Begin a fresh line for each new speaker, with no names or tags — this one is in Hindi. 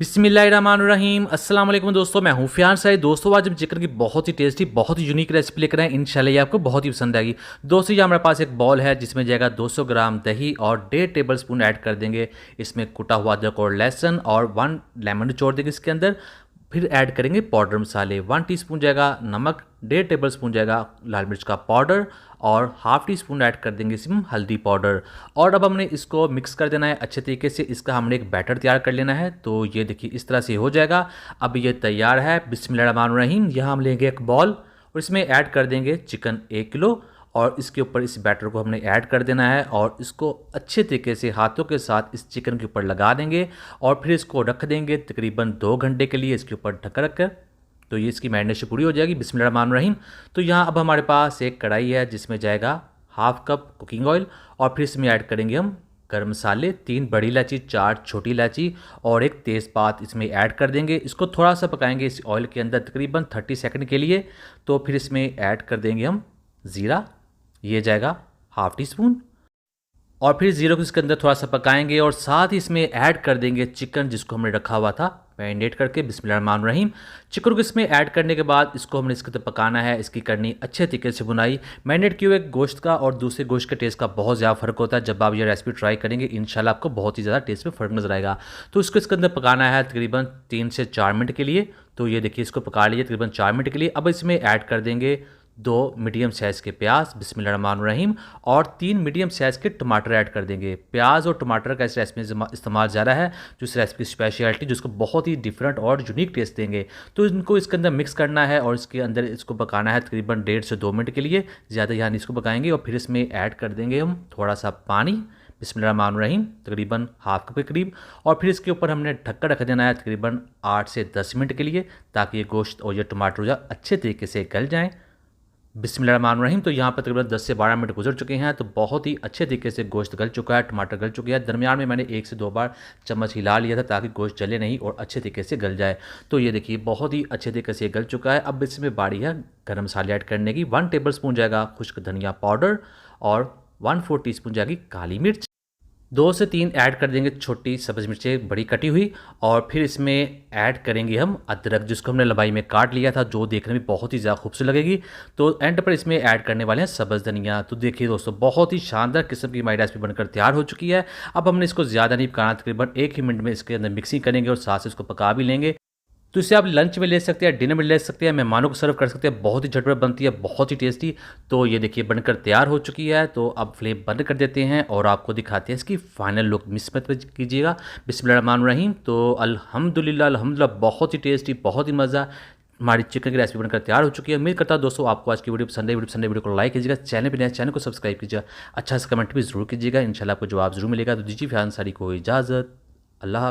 बिस्मिल्लाहिर्रहमानिर्रहीम अस्सलाम वालेकुम दोस्तों, मैं हूँ फ़ियान साइद। दोस्तों आज हम चिकन की बहुत ही टेस्टी बहुत ही यूनिक रेसिपी लेकर आए। इंशाल्लाह ये आपको बहुत ही पसंद आएगी। दोस्तों ये हमारे पास एक बॉल है जिसमें जाएगा 200 ग्राम दही और 1.5 टेबल स्पून ऐड कर देंगे। इसमें कुटा हुआ अदरक और लहसुन और 1 लेमन निचोड़ देंगे इसके अंदर। फिर ऐड करेंगे पाउडर मसाले, 1 टीस्पून जाएगा नमक, 1.5 टेबल स्पून जाएगा लाल मिर्च का पाउडर और हाफ टी स्पून ऐड कर देंगे इसमें हल्दी पाउडर। और अब हमने इसको मिक्स कर देना है अच्छे तरीके से। इसका हमने एक बैटर तैयार कर लेना है। तो ये देखिए इस तरह से हो जाएगा। अब ये तैयार है। बिस्मिल्लाहिर्रहमानिर्रहीम। यहाँ हम लेंगे एक बॉल और इसमें ऐड कर देंगे चिकन 1 किलो और इसके ऊपर इस बैटर को हमने ऐड कर देना है और इसको अच्छे तरीके से हाथों के साथ इस चिकन के ऊपर लगा देंगे और फिर इसको रख देंगे तकरीबन 2 घंटे के लिए इसके ऊपर ढक रख कर। तो ये इसकी मैरिनेशन पूरी हो जाएगी। बिस्मिल्लाहिर्रहमानिर्रहीम। तो यहाँ अब हमारे पास एक कढ़ाई है जिसमें जाएगा हाफ कप कुकिंग ऑयल और फिर इसमें ऐड करेंगे हम गर्म मसाले, 3 बड़ी इलायची, 4 छोटी इलायची और एक तेज़पात इसमें ऐड कर देंगे। इसको थोड़ा सा पकाएंगे इस ऑयल के अंदर तकरीबन 30 सेकंड के लिए। तो फिर इसमें ऐड कर देंगे हम ज़ीरा, ये जाएगा हाफ टी स्पून और फिर ज़ीरो को इसके अंदर थोड़ा सा पकाएंगे और साथ ही इसमें ऐड कर देंगे चिकन जिसको हमने रखा हुआ था मैरिनेट करके। बिस्मिल्लाहिर्रहमानिर्रहीम। चिकन को इसमें ऐड करने के बाद इसको हमने इसके अंदर पकाना है। इसकी करनी अच्छे तरीके से बुनाई। मैरिनेट किए हुए गोश्त का और दूसरे गोश्त के टेस्ट का बहुत ज़्यादा फ़र्क होता है। जब आप ये रेसिपी ट्राई करेंगे इंशाल्लाह आपको बहुत ही ज़्यादा टेस्ट में फ़र्क नजर आएगा। तो इसको इसके अंदर पकाना है तकरीबन 3 से 4 मिनट के लिए। तो ये देखिए इसको पका लीजिए तकरीबन 4 मिनट के लिए। अब इसमें ऐड कर देंगे 2 मीडियम साइज़ के प्याज, बिस्मिल्लाहिर्रहमानिर्रहीम, और 3 मीडियम साइज़ के टमाटर ऐड कर देंगे। प्याज और टमाटर का इस रेसिपी में इस्तेमाल ज़्यादा है जो इस रेसिपी की स्पेशलिटी जिसको बहुत ही डिफरेंट और यूनिक टेस्ट देंगे। तो इनको इसके अंदर मिक्स करना है और इसके अंदर इसको पकाना है तकरीबन 1.5 से 2 मिनट के लिए। ज़्यादा यहाँ इसको पकाएंगे और फिर इसमें ऐड कर देंगे हम थोड़ा सा पानी, बिस्मिल्लाहिर्रहमानिर्रहीम, तकरीबन हाफ कप के करीब। और फिर इसके ऊपर हमने ढक्कन रख देना है तकरीबन 8 से 10 मिनट के लिए ताकि ये गोश्त और ये टमाटर जो अच्छे तरीके से गल जाएँ। बिस्मिल्लाहिर्रहमानिर्रहीम। तो यहाँ पर तकरीबन 10 से 12 मिनट गुजर चुके हैं। तो बहुत ही अच्छे तरीके से गोश्त गल चुका है, टमाटर गल चुके हैं। दरमियान में मैंने 1 से 2 बार चम्मच हिला लिया था ताकि गोश्त जले नहीं और अच्छे तरीके से गल जाए। तो ये देखिए बहुत ही अच्छे तरीके से गल चुका है। अब इसमें बारी है गर्म मसाले ऐड करने की। 1 टेबल स्पून जाएगा खुश्क धनिया पाउडर और 1/4 टीस्पून जाएगी काली मिर्च। 2 से 3 ऐड कर देंगे छोटी सब्ज़ मिर्चें बड़ी कटी हुई और फिर इसमें ऐड करेंगे हम अदरक जिसको हमने लंबाई में काट लिया था, जो देखने में बहुत ही ज़्यादा खूबसूरत लगेगी। तो एंड पर इसमें ऐड करने वाले हैं सब्ज़ धनिया। तो देखिए दोस्तों बहुत ही शानदार किस्म की हमारी रेसिपी बनकर तैयार हो चुकी है। अब हमने इसको ज़्यादा नहीं पकाना, तकरीबन 1 ही मिनट में इसके अंदर मिक्सिंग करेंगे और साथ से इसको पका भी लेंगे। तो इसे आप लंच में ले सकते हैं, डिनर में ले सकते हैं, मेहमानों को सर्व कर सकते हैं। बहुत ही झटपट बनती है, बहुत ही टेस्टी। तो ये देखिए बनकर तैयार हो चुकी है। तो अब फ्लेम बंद कर देते हैं और आपको दिखाते हैं इसकी फाइनल लुक। मिस मत कीजिएगा। बिस्मिल्लाहिर्रहमानिर्रहीम। तो अल्हम्दुलिल्लाह अल्हम्दुलिल्लाह बहुत ही टेस्टी, बहुत ही मज़ा। हमारी चिकन की रेसिपी बनकर तैयार हो चुकी है। उम्मीद करता हूं दोस्तों आपको आज की वीडियो पसंद है। वीडियो को लाइक कीजिएगा, चैनल पर नए चैनल को सब्सक्राइब कीजिएगा, अच्छा सा कमेंट भी जरूर कीजिएगा। इंशाल्लाह आपको जवाब जरूर मिलेगा। तो दीजिए फ़ियान सारी को इजाज़त। अल्लाह।